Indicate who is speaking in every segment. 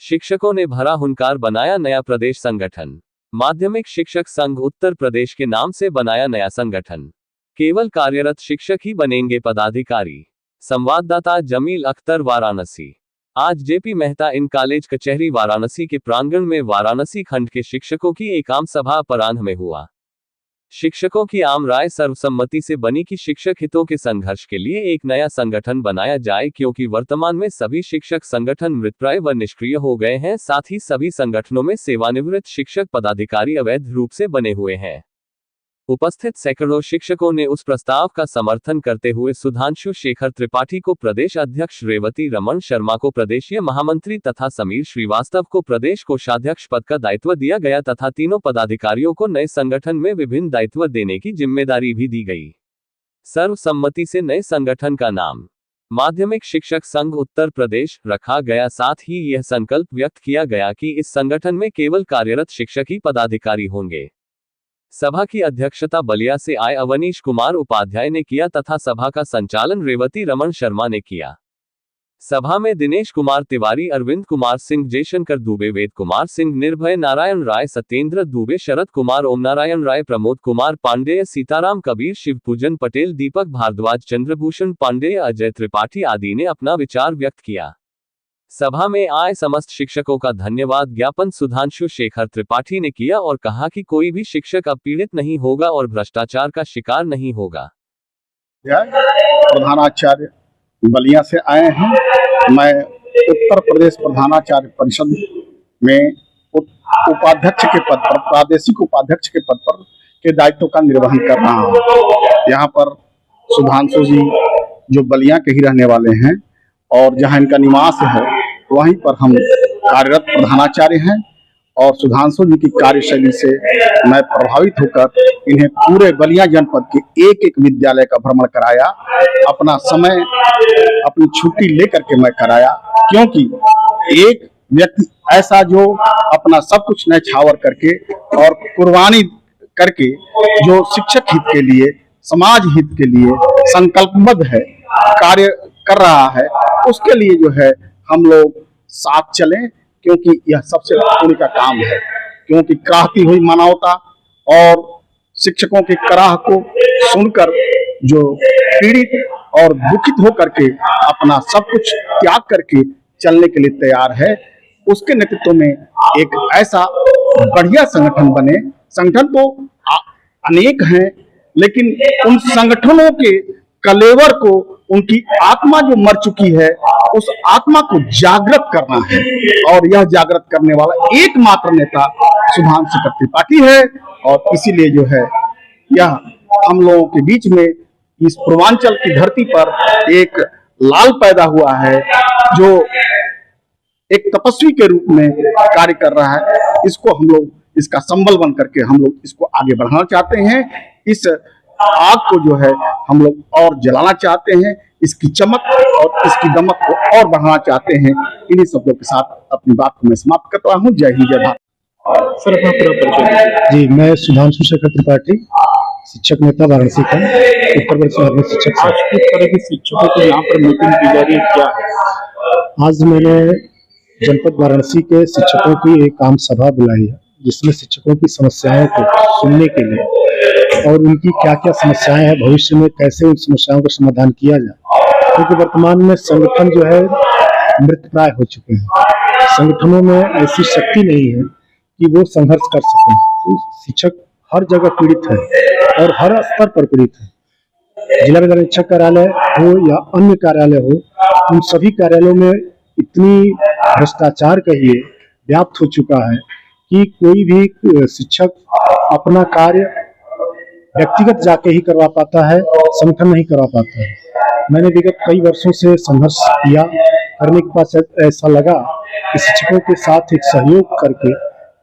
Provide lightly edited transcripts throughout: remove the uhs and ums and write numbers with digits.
Speaker 1: शिक्षकों ने भरा हुंकार, बनाया नया प्रदेश संगठन। माध्यमिक शिक्षक संघ उत्तर प्रदेश के नाम से बनाया नया संगठन। केवल कार्यरत शिक्षक ही बनेंगे पदाधिकारी। संवाददाता जमील अख्तर, वाराणसी। आज जेपी मेहता इन कॉलेज कचहरी वाराणसी के प्रांगण में वाराणसी खंड के शिक्षकों की एक आम सभा अपराह्न में हुआ। शिक्षकों की आम राय सर्वसम्मति से बनी कि शिक्षक हितों के संघर्ष के लिए एक नया संगठन बनाया जाए, क्योंकि वर्तमान में सभी शिक्षक संगठन मृतप्राय व निष्क्रिय हो गए हैं। साथ ही सभी संगठनों में सेवानिवृत्त शिक्षक पदाधिकारी अवैध रूप से बने हुए हैं। उपस्थित सैकड़ों शिक्षकों ने उस प्रस्ताव का समर्थन करते हुए सुधांशु शेखर त्रिपाठी को प्रदेश अध्यक्ष, रेवती रमन शर्मा को प्रदेशीय महामंत्री तथा समीर श्रीवास्तव को प्रदेश कोषाध्यक्ष पद का दायित्व दिया गया तथा तीनों पदाधिकारियों को नए संगठन में विभिन्न दायित्व देने की जिम्मेदारी भी दी गई। सर्वसम्मति से नए संगठन का नाम माध्यमिक शिक्षक संघ उत्तर प्रदेश रखा गया। साथ ही यह संकल्प व्यक्त किया गया कि इस संगठन में केवल कार्यरत शिक्षक ही पदाधिकारी होंगे। सभा की अध्यक्षता बलिया से आए अवनीश कुमार उपाध्याय ने किया तथा सभा का संचालन रेवती रमन शर्मा ने किया। सभा में दिनेश कुमार तिवारी, अरविंद कुमार सिंह, जयशंकर दुबे, वेद कुमार सिंह, निर्भय नारायण राय, सत्येंद्र दुबे, शरद कुमार, ओम नारायण राय, प्रमोद कुमार पांडेय, सीताराम कबीर, शिवपूजन पटेल, दीपक भारद्वाज, चंद्रभूषण पांडेय, अजय त्रिपाठी आदि ने अपना विचार व्यक्त किया। सभा में आए समस्त शिक्षकों का धन्यवाद ज्ञापन सुधांशु शेखर त्रिपाठी ने किया और कहा कि कोई भी शिक्षक अब पीड़ित नहीं होगा और भ्रष्टाचार का शिकार नहीं होगा।
Speaker 2: प्रधानाचार्य बलिया से आए हैं। मैं उत्तर प्रदेश प्रधानाचार्य परिषद में उपाध्यक्ष के पद पर, प्रादेशिक उपाध्यक्ष के पद पर के दायित्व का निर्वहन कर रहा हूँ। यहाँ पर सुधांशु जी जो बलिया के ही रहने वाले हैं और जहाँ इनका निवास है वहीं पर हम कार्यरत प्रधानाचार्य हैं और सुधांशु जी की कार्यशैली से मैं प्रभावित होकर इन्हें पूरे बलिया जनपद के एक एक विद्यालय का भ्रमण कराया। अपना समय, अपनी छुट्टी लेकर के मैं कराया, क्योंकि एक व्यक्ति ऐसा जो अपना सब कुछ न्यौछावर करके और कुर्बानी करके जो शिक्षक हित के लिए, समाज हित के लिए संकल्पबद्ध है, कार्य कर रहा है, उसके लिए जो है हम लोग साथ चलें, क्योंकि यह सबसे पुण्य का काम है। क्योंकि कराहती हुई मानवता और शिक्षकों के कराह को सुनकर जो पीड़ित और दुखित होकर के अपना सब कुछ त्याग करके चलने के लिए तैयार है, उसके नेतृत्व में एक ऐसा बढ़िया संगठन बने। संगठन तो अनेक हैं, लेकिन उन संगठनों के कलेवर को, उनकी आत्मा जो मर चुकी है, उस आत्मा को जागृत करना है और यह जागृत करने वाला एकमात्र नेता सुधांशु शेखर त्रिपाठी है। और इसीलिए जो है यह हम लोगों के बीच में इस पूर्वांचल की धरती पर एक लाल पैदा हुआ है जो एक तपस्वी के रूप में कार्य कर रहा है। इसको हम लोग, इसका संबल बन करके हम लोग इसको आगे बढ़ाना चाहते हैं। इस आग को जो है हम लोग और जलाना चाहते हैं, इसकी चमक और इसकी दमक को और बढ़ाना चाहते हैं। इन्हीं शब्दों के साथ अपनी बात को मैं समाप्त करता हूँ। जय हिंद, जय भारत।
Speaker 3: सर, अपना पूरा परिचय। जी, मैं सुधांशु शेखर त्रिपाठी, शिक्षक नेता वाराणसी का, उत्तर प्रदेश में शिक्षक।
Speaker 2: आज किस तरह के शिक्षकों को यहाँ पर मीटिंग की जा रही है, क्या है?
Speaker 3: आज मैंने जनपद वाराणसी के शिक्षकों की एक आम सभा बुलाई है, जिसमें शिक्षकों की समस्याओं को सुनने के लिए और उनकी क्या क्या समस्याएं हैं, भविष्य में कैसे उन समस्याओं का समाधान किया जाए, क्योंकि वर्तमान में संगठन जो है मृतप्राय हो चुके हैं। संगठनों में ऐसी शक्ति नहीं है कि वो संघर्ष कर सकें। तो शिक्षक हर जगह पीड़ित है और हर स्तर पर पीड़ित है। जिला विधानीक्षक कार्यालय हो या अन्य कार्यालय हो, उन सभी कार्यालयों में इतनी भ्रष्टाचार कहिए व्याप्त हो चुका है कि कोई भी शिक्षक अपना कार्य व्यक्तिगत जाके ही करवा पाता है, संगठन नहीं करवा पाता है। मैंने विगत कई वर्षों से संघर्ष किया, करने के बाद ऐसा लगा कि शिक्षकों के साथ एक सहयोग करके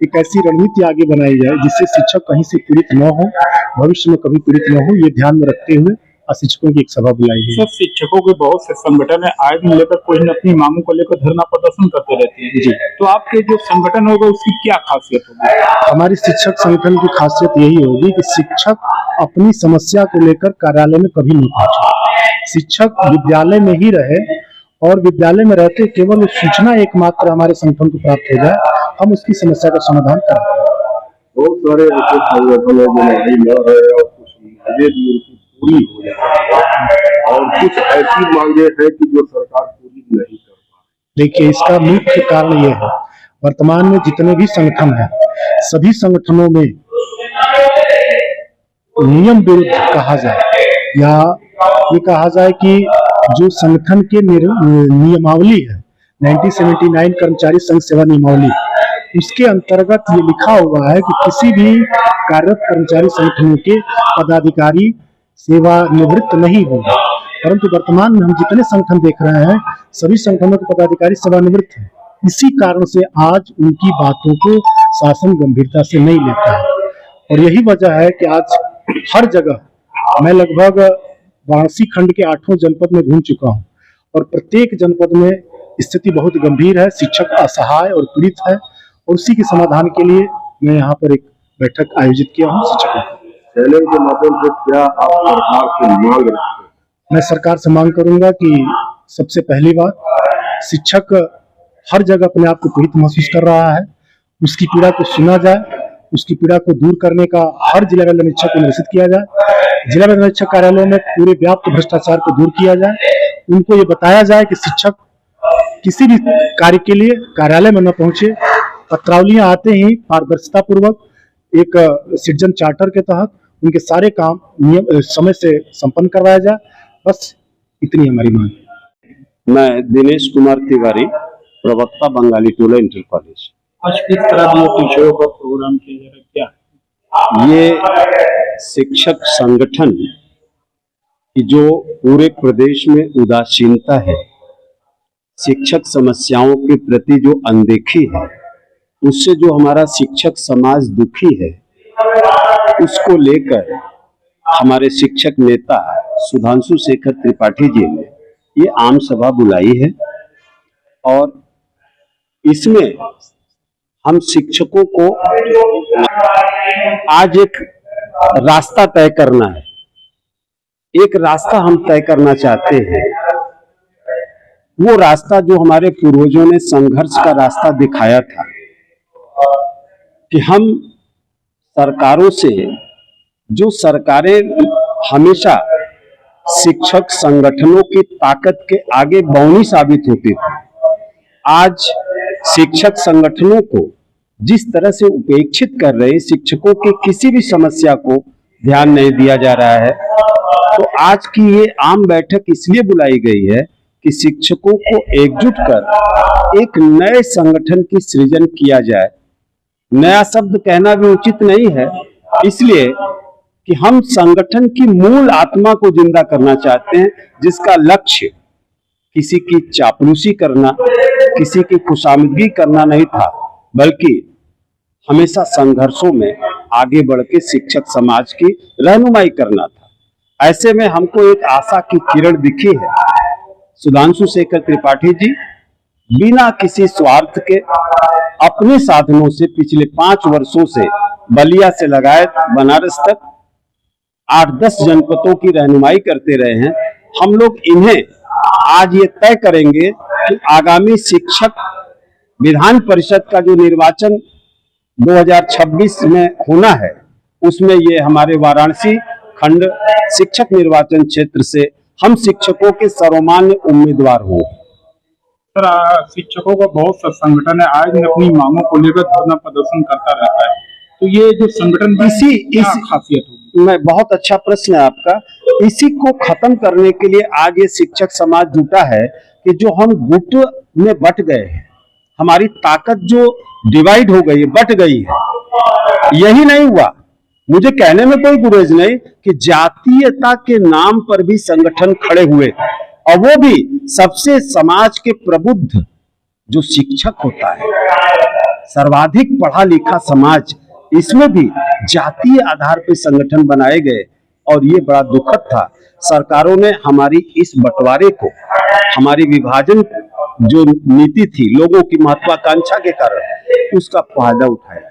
Speaker 3: एक ऐसी रणनीति आगे बनाई जाए जिससे शिक्षक कहीं से पीड़ित न हो, भविष्य में कभी पीड़ित न हो, ये ध्यान में रखते हुए शिक्षकों की एक सभा बुलाई गई।
Speaker 2: सर, शिक्षकों के बहुत से संगठन है, आए दिन लेकर कोई न अपनी मांगों को लेकर धरना प्रदर्शन करते रहते हैं। जी, तो आपके जो संगठन होगा उसकी क्या खासियत होगी?
Speaker 3: हमारी शिक्षक संगठन की खासियत यही होगी कि शिक्षक अपनी समस्या को लेकर कार्यालय में कभी नहीं पहुंचे। शिक्षक विद्यालय में ही रहे और विद्यालय में रहते केवल सूचना एकमात्र हमारे संगठन को प्राप्त हो जाए, हम उसकी समस्या का समाधान करें।
Speaker 4: बहुत सारे ऐसे संगठन है जो नहीं लड़ रहे और कुछ मांगे भी उनकी पूरी हो जाए और कुछ ऐसी मांगे हैं कि जो सरकार पूरी नहीं कर पा रही।
Speaker 3: देखिए, इसका मुख्य कारण ये है, वर्तमान में जितने भी संगठन हैं, सभी संगठनों में नियम विरुद्ध कहा जाए या ये कहा जाए कि जो संगठन के नियमावली है 1979 कर्मचारी संघ सेवा नियमावली, उसके अंतर्गत ये लिखा हुआ है कि किसी भी कार्यरत कर्मचारी संगठनों के पदाधिकारी सेवानिवृत्त नहीं होंगे। परंतु वर्तमान में हम जितने संगठन देख रहे हैं, सभी संगठनों के पदाधिकारी सेवानिवृत्त हैं। इसी कारण से आज उनकी बातों को शासन गंभीरता से नहीं लेता है और यही वजह है कि आज हर जगह मैं लगभग वाराणसी खंड के 8 जनपद में घूम चुका हूं और प्रत्येक जनपद में स्थिति बहुत गंभीर है, शिक्षक असहाय और पीड़ित है और उसी के समाधान के लिए मैं यहाँ पर एक बैठक आयोजित किया हूँ शिक्षकों की।
Speaker 4: चैनल के माध्यम से क्या आप सरकार से मांग रखते हैं?
Speaker 3: मैं सरकार से मांग करूंगा कि सबसे पहली बात, शिक्षक हर जगह अपने आप को पीड़ित महसूस कर रहा है, उसकी पीड़ा को सुना जाए, उसकी पीड़ा को दूर करने का हर जिला वेतन निरीक्षक को निर्देशित किया जाए, जिला वेतन निरीक्षक कार्यालयों में पूरे व्याप्त भ्रष्टाचार को दूर किया जाए, उनको ये बताया जाए कि शिक्षक किसी भी कार्य के लिए कार्यालय में न पहुंचे, पत्रावलियां आते ही पारदर्शिता पूर्वक एक सिटीजन चार्टर के तहत उनके सारे काम नियम समय से संपन्न करवाया जाए। बस इतनी हमारी मांग है।
Speaker 5: मैं दिनेश कुमार तिवारी, प्रवक्ता बंगाली टोला इंटर कॉलेज।
Speaker 6: आज किस तरह के टीचरों का प्रोग्राम किया जा रहा है, क्या
Speaker 5: ये शिक्षक संगठन की जो पूरे प्रदेश में उदासीनता है, शिक्षक समस्याओं के प्रति जो अनदेखी है, उससे जो हमारा शिक्षक समाज दुखी है, उसको लेकर हमारे शिक्षक नेता सुधांशु शेखर त्रिपाठी जी ने ये आम सभा बुलाई है और इसमें हम शिक्षकों को आज एक रास्ता तय करना है, एक रास्ता हम तय करना चाहते हैं। वो रास्ता जो हमारे पूर्वजों ने संघर्ष का रास्ता दिखाया था कि हम सरकारों से, जो सरकारें हमेशा शिक्षक संगठनों की ताकत के आगे बौनी साबित होती थी, आज शिक्षक संगठनों को जिस तरह से उपेक्षित कर रहे, शिक्षकों की किसी भी समस्या को ध्यान नहीं दिया जा रहा है। तो आज की ये आम बैठक इसलिए बुलाई गई है कि शिक्षकों को एकजुट कर एक नए संगठन की सृजन किया जाए। नया शब्द कहना भी उचित नहीं है, इसलिए कि हम संगठन की मूल आत्मा को जिंदा करना चाहते हैं, जिसका लक्ष्य किसी की चापलूसी करना, किसी की खुशामदगी करना नहीं था, बल्कि हमेशा संघर्षों में आगे बढ़ के शिक्षक समाज की रहनुमाई करना था। ऐसे में हमको एक आशा की किरण दिखी है। सुधांशु शेखर त्रिपाठी जी बिना किसी स्वार्थ के अपने साधनों से पिछले 5 वर्षों से बलिया से लगाए बनारस तक 8-10 जनपदों की रहनुमाई करते रहे हैं। हम लोग इन्हें आज ये तय करेंगे कि आगामी शिक्षक विधान परिषद का जो निर्वाचन 2026 में होना है, उसमें ये हमारे वाराणसी खंड शिक्षक निर्वाचन क्षेत्र से हम शिक्षकों के सर्वमान्य उम्मीदवार हों।
Speaker 6: सर, शिक्षकों का बहुत सा संगठन है, आज अपनी मांगों को लेकर धरना प्रदर्शन करता रहता है, तो ये जो संगठन इस खासियत होगी?
Speaker 5: मैं बहुत अच्छा प्रश्न है आपका। इसी को खत्म करने के लिए आज ये शिक्षक समाज जुटा है कि जो हम गुट में बट गए हैं, हमारी ताकत जो डिवाइड हो गई है, बट गई है। यही नहीं हुआ, मुझे कहने में कोई गुरेज नहीं कि जातीयता के नाम पर भी संगठन खड़े हुए, और वो भी सबसे समाज के प्रबुद्ध जो शिक्षक होता है, सर्वाधिक पढ़ा लिखा समाज, इसमें भी जातीय आधार पर संगठन बनाए गए। और ये बड़ा दुखद था। सरकारों ने हमारी इस बंटवारे को, हमारी विभाजन जो नीति थी लोगों की महत्वाकांक्षा के कारण, उसका फायदा उठाया।